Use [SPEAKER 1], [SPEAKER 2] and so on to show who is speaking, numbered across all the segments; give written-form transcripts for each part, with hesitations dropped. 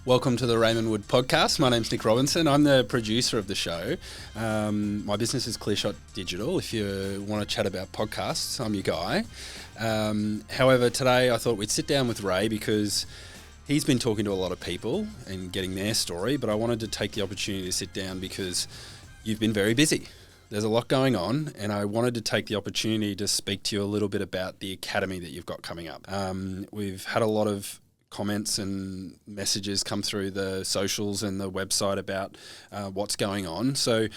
[SPEAKER 1] Welcome to the Raymond Wood podcast. My name's Nick Robinson. I'm the producer of the show. My business is ClearShot Digital. If you want to chat about podcasts, I'm your guy. However, today I thought we'd sit down with Ray because he's been talking to a lot of people and getting their story, but I wanted to take the opportunity to sit down because you've been very busy. There's a lot going on, and I wanted to take the opportunity to speak to you a little bit about the academy that you've got coming up. We've had a lot of comments and messages come through the socials and the website about what's going on. So,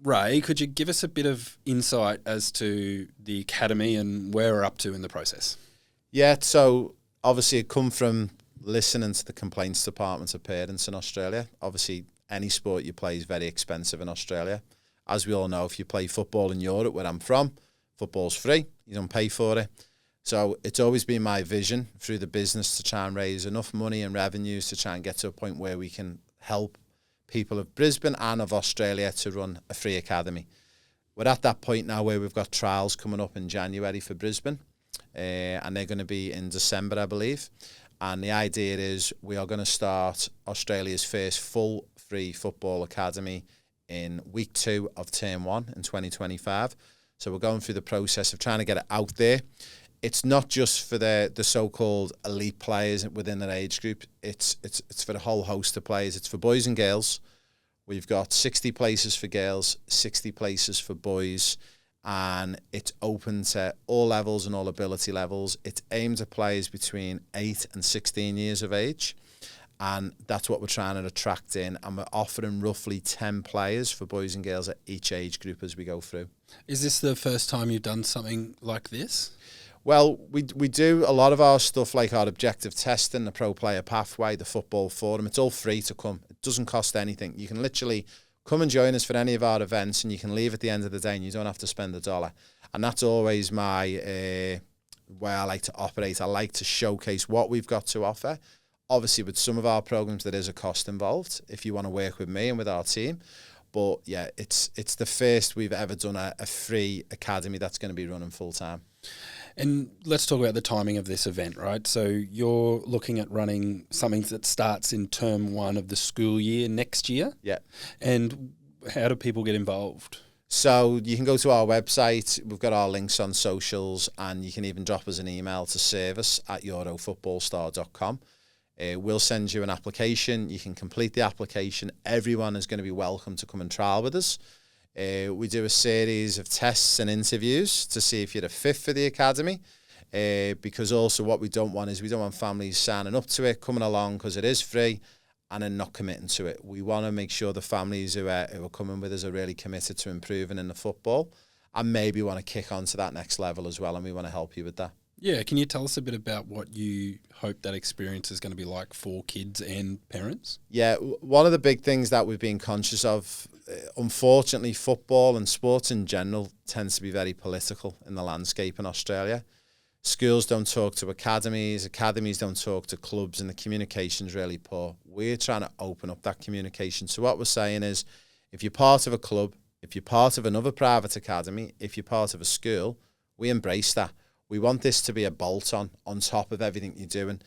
[SPEAKER 1] Ray, could you give us a bit of insight as to the academy and where we're up to in the process?
[SPEAKER 2] Yeah, so obviously it come from listening to the complaints departments of parents in Australia. Obviously, any sport you play is very expensive in Australia. As we all know, if you play football in Europe, where I'm from, football's free. You don't pay for it. So it's always been my vision through the business to try and raise enough money and revenues to try and get to a point where we can help people of Brisbane and of Australia to run a free academy. We're at that point now where we've got trials coming up in January for Brisbane, and they're going to be in December, I believe. And the idea is we are going to start Australia's first full free football academy in week 2 of term 1 in 2025. So we're going through the process of trying to get it out there. It's not just for the so-called elite players within their age group. It's for a whole host of players. It's for boys and girls. We've got 60 places for girls, 60 places for boys, and it's open to all levels and all ability levels. It's aimed at players between 8 and 16 years of age, and that's what we're trying to attract in. And we're offering roughly 10 players for boys and girls at each age group as we go through.
[SPEAKER 1] Is this the first time you've done something like this?
[SPEAKER 2] Well, we do a lot of our stuff like our objective testing, the pro player pathway, the football forum. It's all free to come. It doesn't cost anything. You can literally come and join us for any of our events and you can leave at the end of the day and you don't have to spend $1. And that's always my way I like to operate. I like to showcase what we've got to offer. Obviously, with some of our programs, there is a cost involved if you want to work with me and with our team. But yeah, it's the first we've ever done a free academy that's going to be running full time.
[SPEAKER 1] And let's talk about the timing of this event, right? So you're looking at running something that starts in term 1 of the school year next year?
[SPEAKER 2] Yeah. And
[SPEAKER 1] how do people get involved?
[SPEAKER 2] So you can go to our website. We've got our links on socials, and you can even drop us an email to service@eurofootballstar.com. We'll send you an application. You can complete the application. Everyone is going to be welcome to come and trial with us. We do a series of tests and interviews to see if you're a fit for the academy, because also what we don't want is we don't want families signing up to it, coming along because it is free, and then not committing to it. We want to make sure the families who are coming with us are really committed to improving in the football and maybe want to kick on to that next level as well, and we want to help you with that.
[SPEAKER 1] Yeah, can you tell us a bit about what you hope that experience is going to be like for kids and parents?
[SPEAKER 2] Yeah, one of the big things that we've been conscious of, unfortunately, football and sports in general tends to be very political in the landscape in Australia. Schools don't talk to academies don't talk to clubs, and the communication's really poor. We're trying to open up that communication. So what we're saying is, if you're part of a club, if you're part of another private academy, if you're part of a school, we embrace that. We want this to be a bolt-on top of everything you're doing.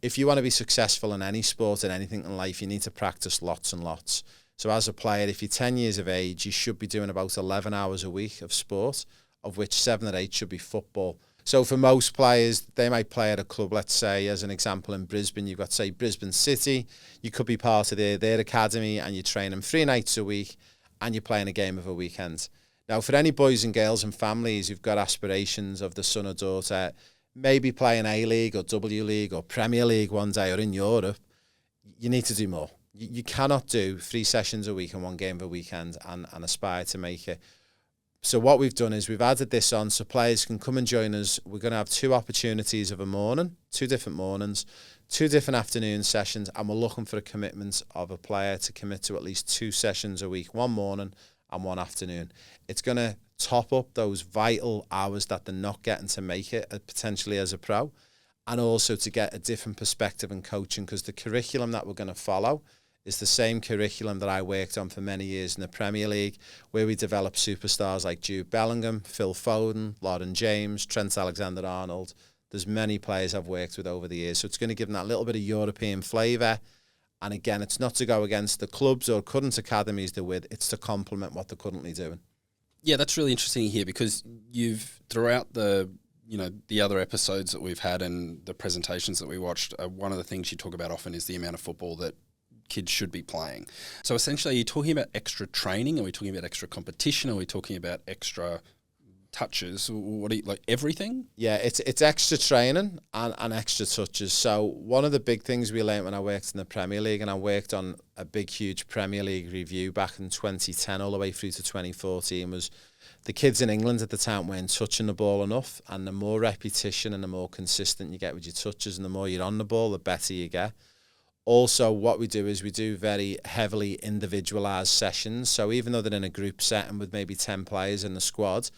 [SPEAKER 2] If you want to be successful in any sport and anything in life, you need to practice lots and lots. So as a player, if you're 10 years of age, you should be doing about 11 hours a week of sport, of which 7 or 8 should be football. So for most players, they might play at a club, let's say, as an example, in Brisbane, you've got, say, Brisbane City. You could be part of their academy and you train them 3 nights a week and you're playing a game of a weekend. Now, for any boys and girls and families who've got aspirations of the son or daughter, maybe playing A-League or W League or Premier League one day or in Europe, you need to do more. You cannot do 3 sessions a week and 1 game of a weekend and aspire to make it. So what we've done is we've added this on so players can come and join us. We're going to have 2 opportunities of a morning, 2 different mornings, 2 different afternoon sessions, and we're looking for a commitment of a player to commit to at least 2 sessions a week, 1 morning and 1 afternoon. It's going to top up those vital hours that they're not getting to make it potentially as a pro, and also to get a different perspective and coaching, because the curriculum that we're going to follow is the same curriculum that I worked on for many years in the Premier League, where we developed superstars like Jude Bellingham, Phil Foden, Lauren James, Trent Alexander-Arnold. There's many players I've worked with over the years, so it's going to give them that little bit of European flavour And again, it's not to go against the clubs or current academies they're with, it's to complement what they're currently doing.
[SPEAKER 1] Yeah, that's really interesting here, because you've, throughout the other episodes that we've had and the presentations that we watched, one of the things you talk about often is the amount of football that kids should be playing. So essentially, are you talking about extra training? Are we talking about extra competition? Are we talking about extra touches? What do you, like, everything?
[SPEAKER 2] Yeah, it's extra training and extra touches. So one of the big things we learned when I worked in the Premier League, and I worked on a big, huge Premier League review back in 2010 all the way through to 2014, was the kids in England at the time weren't touching the ball enough, and the more repetition and the more consistent you get with your touches and the more you're on the ball, the better you get. Also, what we do is we do very heavily individualised sessions. So even though they're in a group setting with maybe 10 players in the squad,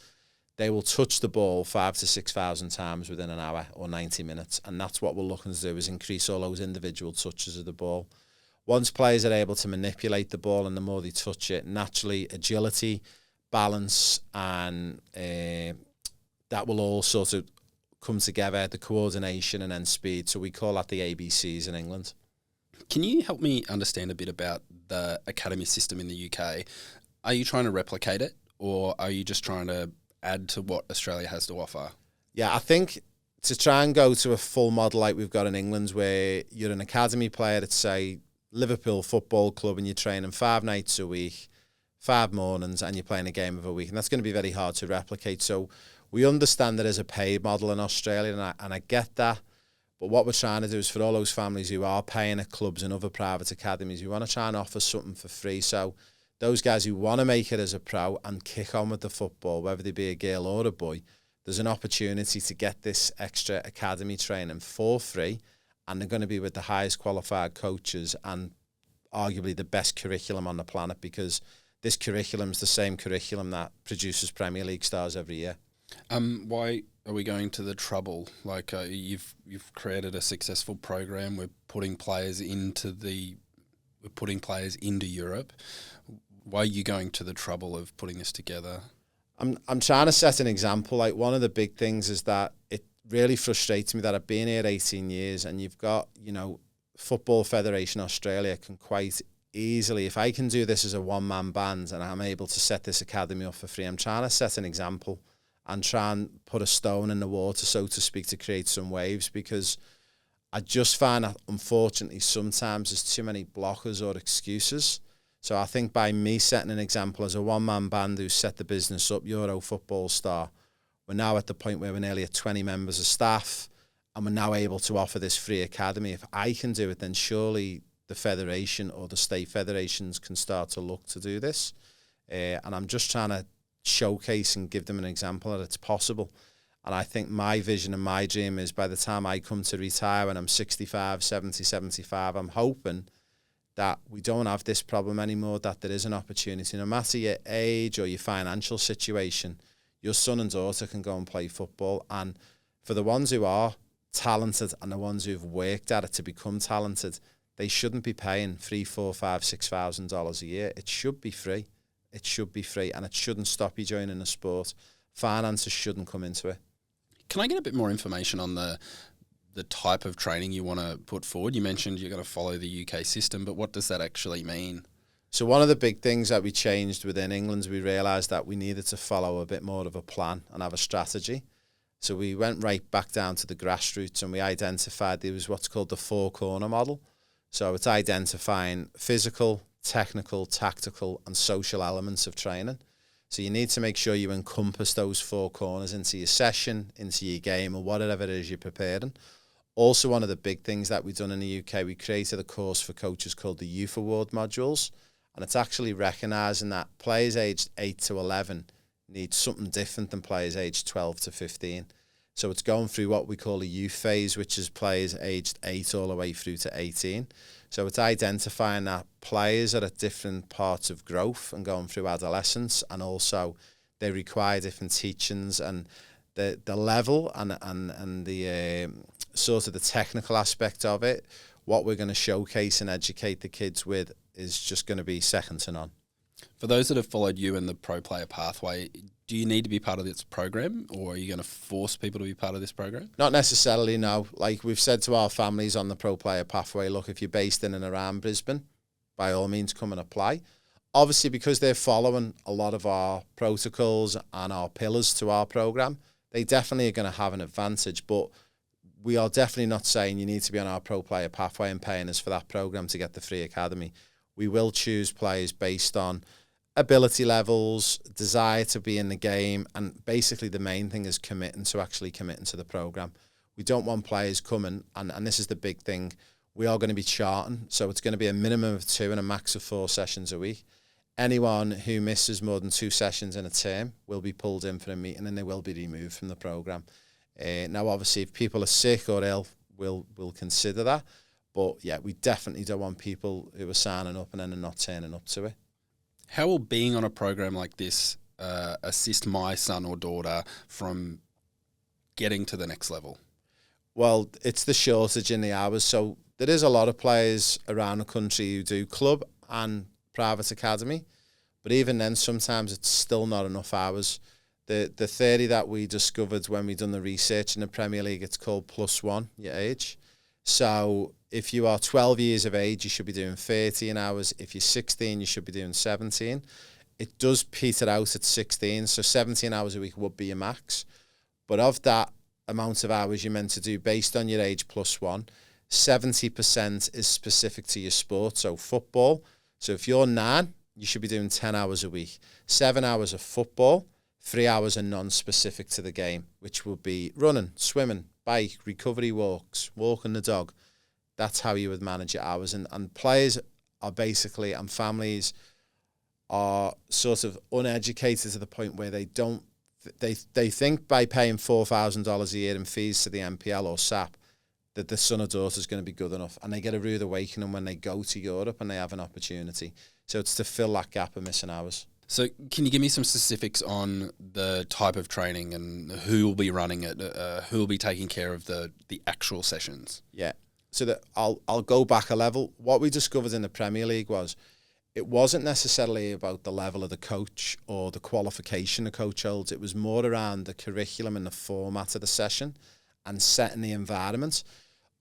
[SPEAKER 2] they will touch the ball 5,000 to 6,000 times within an hour or 90 minutes. And that's what we're looking to do, is increase all those individual touches of the ball. Once players are able to manipulate the ball and the more they touch it, naturally agility, balance, and that will all sort of come together, the coordination and then speed. So we call that the ABCs in England.
[SPEAKER 1] Can you help me understand a bit about the academy system in the UK? Are you trying to replicate it, or are you just trying to add to what Australia has to offer?
[SPEAKER 2] Yeah, I think to try and go to a full model like we've got in England, where you're an academy player at, say, Liverpool Football Club, and you're training 5 nights a week, 5 mornings, and you're playing a game of a week, and that's going to be very hard to replicate. So we understand there is a paid model in Australia, and I get that. But what we're trying to do is, for all those families who are paying at clubs and other private academies, we want to try and offer something for free. So those guys who want to make it as a pro and kick on with the football, whether they be a girl or a boy, there's an opportunity to get this extra academy training for free, and they're going to be with the highest qualified coaches and arguably the best curriculum on the planet, because this curriculum is the same curriculum that produces Premier League stars every year.
[SPEAKER 1] Why are we going to the trouble? Like, you've created a successful program. We're putting players into Europe. Why are you going to the trouble of putting this together?
[SPEAKER 2] I'm trying to set an example. Like, one of the big things is that it really frustrates me that I've been here 18 years, and you've got, Football Federation Australia can quite easily, if I can do this as a one-man band and I'm able to set this academy up for free, I'm trying to set an example and try and put a stone in the water, so to speak, to create some waves, because I just find that, unfortunately, sometimes there's too many blockers or excuses. So I think by me setting an example as a one-man band who set the business up, Euro Football Star, we're now at the point where we're nearly at 20 members of staff, and we're now able to offer this free academy. If I can do it, then surely the federation or the state federations can start to look to do this. And I'm just trying to showcase and give them an example that it's possible. And I think my vision and my dream is, by the time I come to retire when I'm 65, 70, 75, I'm hoping that we don't have this problem anymore, that there is an opportunity, no matter your age or your financial situation, your son and daughter can go and play football. And for the ones who are talented and the ones who've worked at it to become talented, they shouldn't be paying $3,000, $4,000, $6,000 a year. It should be free. It should be free, and it shouldn't stop you joining the sport. Finances shouldn't come into it.
[SPEAKER 1] Can I get a bit more information on the type of training you want to put forward? You mentioned you're going to follow the UK system, but what does that actually mean?
[SPEAKER 2] So one of the big things that we changed within England, we realised that we needed to follow a bit more of a plan and have a strategy. So we went right back down to the grassroots, and we identified there was what's called the 4-corner model. So it's identifying physical, technical, tactical, and social elements of training. So you need to make sure you encompass those 4 corners into your session, into your game, or whatever it is you're preparing. Also, one of the big things that we've done in the UK, we created a course for coaches called the Youth Award modules, and it's actually recognising that players aged 8 to 11 need something different than players aged 12 to 15. So it's going through what we call a youth phase, which is players aged 8 all the way through to 18. So it's identifying that players are at different parts of growth and going through adolescence, and also they require different teachings, and the level and the sort of the technical aspect of it, what we're going to showcase and educate the kids with, is just going to be second to none.
[SPEAKER 1] For those that have followed you in the pro player pathway, do you need to be part of this program, or are you going to force people to be part of this program?
[SPEAKER 2] Not necessarily, no. Like we've said to our families on the pro player pathway, look, if you're based in and around Brisbane, by all means come and apply. Obviously, because they're following a lot of our protocols and our pillars to our program, they definitely are going to have an advantage. But we are definitely not saying you need to be on our pro player pathway and paying us for that program to get the free academy. We will choose players based on ability levels, desire to be in the game, and basically the main thing is committing to the program. We don't want players coming, and this is the big thing, we are going to be charting, so it's going to be a minimum of 2 and a max of 4 sessions a week. Anyone who misses more than 2 sessions in a term will be pulled in for a meeting and they will be removed from the program. Now, obviously, if people are sick or ill, we'll consider that. But yeah, we definitely don't want people who are signing up and then not turning up to it.
[SPEAKER 1] How will being on a program like this assist my son or daughter from getting to the next level?
[SPEAKER 2] Well, it's the shortage in the hours. So there is a lot of players around the country who do club and private academy. But even then, sometimes it's still not enough hours. The theory that we discovered when we done the research in the Premier League, it's called +1, your age. So if you are 12 years of age, you should be doing 13 hours. If you're 16, you should be doing 17. It does peter out at 16, so 17 hours a week would be your max. But of that amount of hours you're meant to do based on your age +1, 70% is specific to your sport, so football. So if you're 9, you should be doing 10 hours a week. 7 hours of football, 3 hours are non-specific to the game, which will be running, swimming, bike, recovery walks, walking the dog. That's how you would manage your hours. And players are basically, and families are sort of uneducated to the point where they don't, they think by paying $4,000 a year in fees to the NPL or SAP that the son or daughter is going to be good enough. And they get a rude awakening when they go to Europe and they have an opportunity. So it's to fill that gap of missing hours.
[SPEAKER 1] So can you give me some specifics on the type of training and who will be running it, who will be taking care of the actual sessions?
[SPEAKER 2] Yeah. So I'll go back a level. What we discovered in the Premier League was it wasn't necessarily about the level of the coach or the qualification the coach holds. It was more around the curriculum and the format of the session and setting the environment.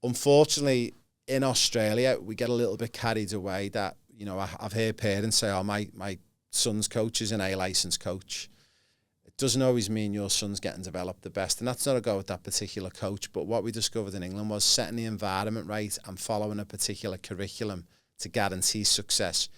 [SPEAKER 2] Unfortunately, in Australia, we get a little bit carried away that, you know, I've heard parents say, oh, my son's coach is an A-licensed coach. It doesn't always mean your son's getting developed the best, and that's not a go with that particular coach. But what we discovered in England was setting the environment right and following a particular curriculum to guarantee success.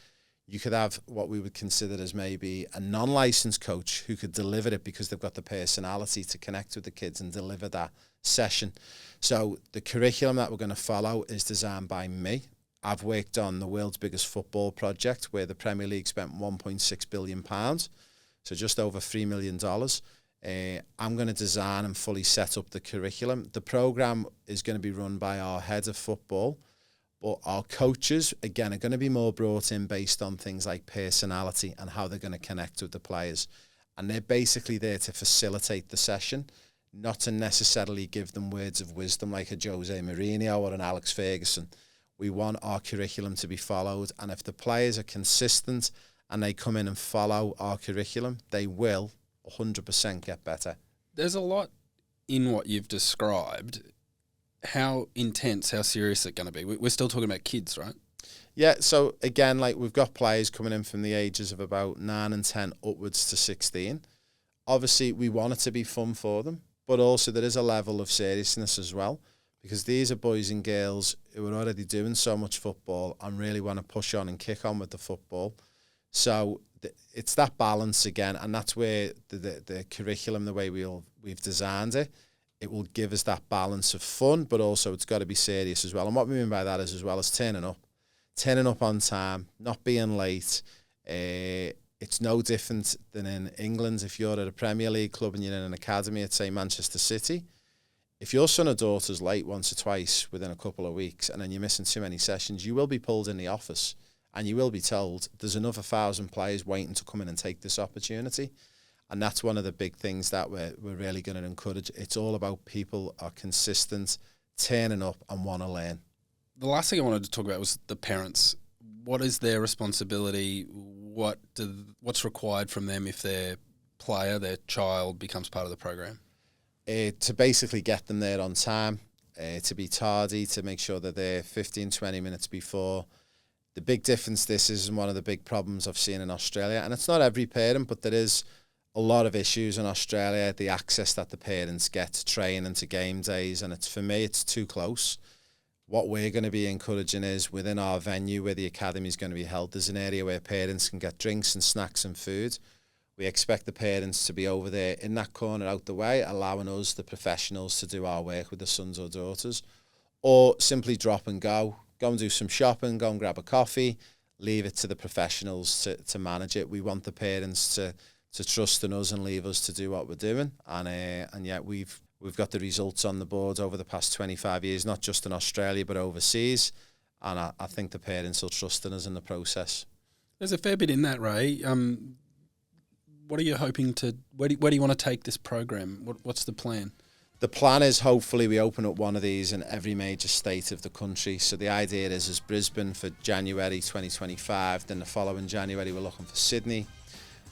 [SPEAKER 2] You could have what we would consider as maybe a non-licensed coach who could deliver it because they've got the personality to connect with the kids and deliver that session. So the curriculum that we're going to follow is designed by me. I've worked on the world's biggest football project where the Premier League spent £1.6 billion, so just over $3 million. I'm going to design and fully set up the curriculum. The programme is going to be run by our head of football, but our coaches, again, are going to be more brought in based on things like personality and how they're going to connect with the players. And they're basically there to facilitate the session, not to necessarily give them words of wisdom like a Jose Mourinho or an Alex Ferguson. We want our curriculum to be followed, and if the players are consistent and they come in and follow our curriculum, they will 100% get better.
[SPEAKER 1] There's a lot in what you've described. How intense, how serious is it going to be? We're still talking about kids, right?
[SPEAKER 2] Yeah, so again, like we've got players coming in from the ages of about 9 and 10 upwards to 16. Obviously, we want it to be fun for them, but also there is a level of seriousness as well, because these are boys and girls who are already doing so much football and really want to push on and kick on with the football. So it's that balance again, and that's where the curriculum, the way we've designed it, it will give us that balance of fun, but also it's got to be serious as well. And what we mean by that is as well as turning up on time, not being late. It's no different than in England. If you're at a Premier League club and you're in an academy at, say, Manchester City, if your son or daughter's late once or twice within a couple of weeks and then you're missing too many sessions, you will be pulled in the office and you will be told there's another 1,000 players waiting to come in and take this opportunity. And that's one of the big things that we're really going to encourage. It's all about people are consistent, turning up and want to learn.
[SPEAKER 1] The last thing I wanted to talk about was the parents. What is their responsibility? what's required from them if their child becomes part of the program?
[SPEAKER 2] To basically get them there on time, to be tardy, to make sure that they're 15, 20 minutes before. The big difference, this is one of the big problems I've seen in Australia, and it's not every parent, but there is a lot of issues in Australia, the access that the parents get to train and to game days, and for me, it's too close. What we're going to be encouraging is within our venue where the academy is going to be held, there's an area where parents can get drinks and snacks and food. We expect the parents to be over there in that corner out the way, allowing us, the professionals, to do our work with the sons or daughters, or simply drop and go and do some shopping, go and grab a coffee, leave it to the professionals to manage it. We want the parents to trust in us and leave us to do what we're doing. And yet we've got the results on the board over the past 25 years, not just in Australia, but overseas. And I think the parents will trust in us in the process.
[SPEAKER 1] There's a fair bit in that, Ray. What are you hoping to, where do you want to take this program? What's the plan?
[SPEAKER 2] The plan is hopefully we open up one of these in every major state of the country. So the idea is Brisbane for January 2025, then the following January we're looking for Sydney,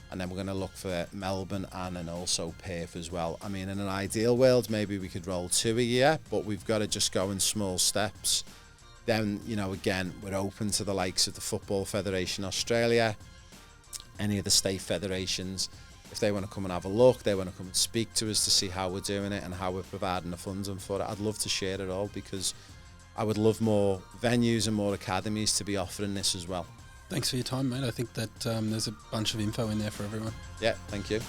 [SPEAKER 2] and then we're going to look for Melbourne and then also Perth as well. I mean, in an ideal world, maybe we could roll 2 a year, but we've got to just go in small steps. Then, again, we're open to the likes of the Football Federation Australia, any of the state federations. If they want to come and have a look, they want to come and speak to us to see how we're doing it and how we're providing the funding for it. I'd love to share it all, because I would love more venues and more academies to be offering this as well.
[SPEAKER 1] Thanks for your time, mate. I think that there's a bunch of info in there for everyone.
[SPEAKER 2] Yeah, thank you.